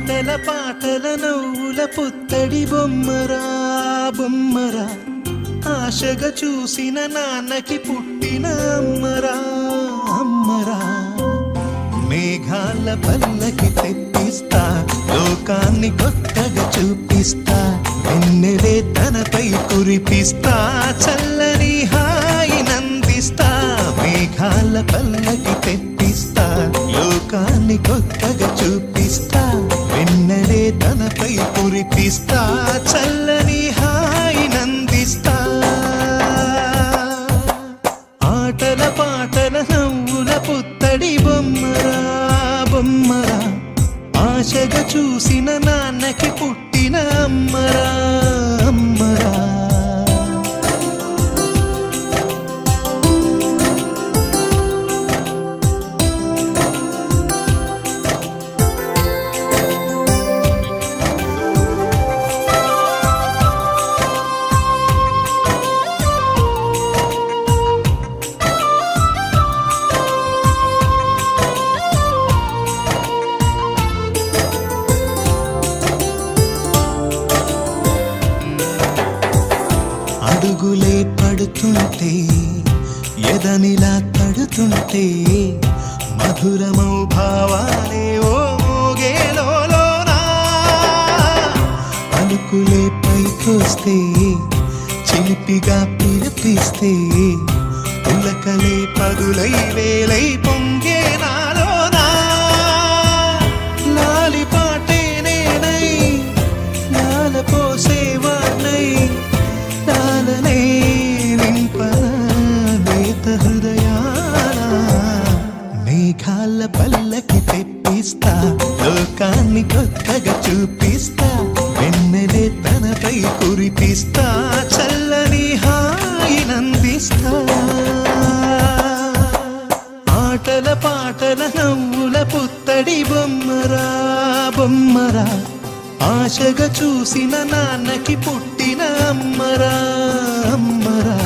ఆటల పాటల నవ్వుల పుత్తడి బొమ్మరా బొమ్మరా, ఆశగా చూసిన నాన్నకి పుట్టిన అమ్మరా అమ్మరా. మేఘాల పల్లకి తెప్పిస్తా, లోకాన్ని కొత్తగా చూపిస్తా, వెన్నెలే తనపై కురిపిస్తా, చల్లని హాయి నందిస్తా. మేఘాల పల్లకి తెప్పిస్తా, లోకాన్ని కొత్తగా చూపిస్తా, వెన్నెలే తనపై కురిపిస్తా, చల్లని హాయి నందిస్తా. ఆటల పాటల నవ్వుల పుత్తడి బొమ్మరా బొమ్మరా, ఆశగా చూసిన నాన్నకి పుట్టిన అమ్మరా అమ్మరా. అడుగులే పడుతుంటే, ఎదనిలా తడుతుంటే, మధురమౌ భావాలే ఓ మోగేలోనా. అలుకులే పైకొస్తే, చిలిపిగా పిలిపిస్తే, ఉలకలే పదులై వేలై పొంగే నాలోనా. లాలి పాటే నేనై, లాల పోసేవాణ్ణై, లాలనే నింపలేత హృదయాల. మేఘాల పల్లకి తెప్పిస్తా, లోకాన్ని కొత్తగా చూపిస్తా, వెన్నెలే తనపై కురిపిస్తా, చల్లని హాయి నందిస్తా. ఆటల పాటల నవ్వుల పుత్తడి బొమ్మరా బొమ్మరా, ఆశగా చూసిన నాన్నకి పుట్టిన అమ్మరా అమ్మరా.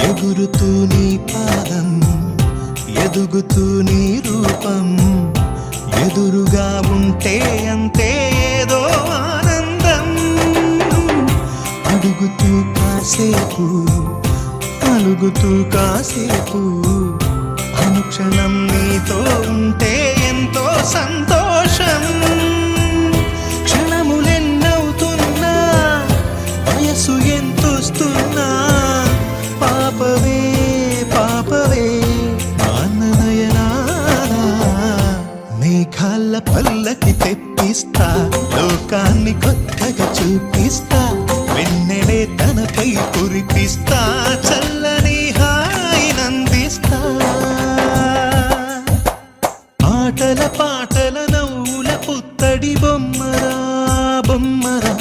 ఎగురుతూ నీ పాదం, ఎదుగుతూ నీ రూపం, ఎదురుగా ఉంటే అంతే ఏదో ఆనందం. అడుగుతూ కాసేపు, అలుగుతూ కాసేపు, అనుక్షణం నీతో ఉంటే ఎంతో సంతోషం. క్షణములెన్నవుతున్నా, వయసు ఎంతొస్తున్నా, పాపవే పాపవే ఆనందయనారా. మేఘాల పల్లకి తెప్పిస్తా, లోకాన్ని కొత్తగా చూపిస్తా, వెన్నెలే తనపై కురిపిస్తా, చల్లని హాయి నందిస్తా. ఆటల పాటల నవ్వుల పుత్తడి బొమ్మరా బొమ్మరా,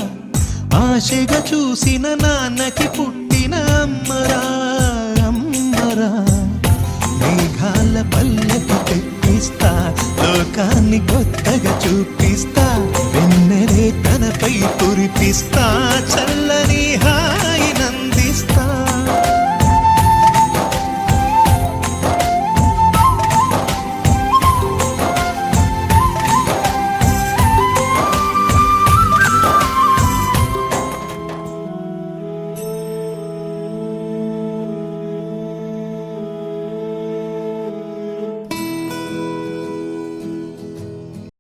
ఆశగా చూసిన నాన్నకి పుట్టిన అమ్మరా అమ్మరా. మేఘాల పల్లకి తెప్పిస్తా, లోకాన్ని కొత్తగా చూపిస్తా, వెన్నెలే తనపై కురిపిస్తా, చల్లని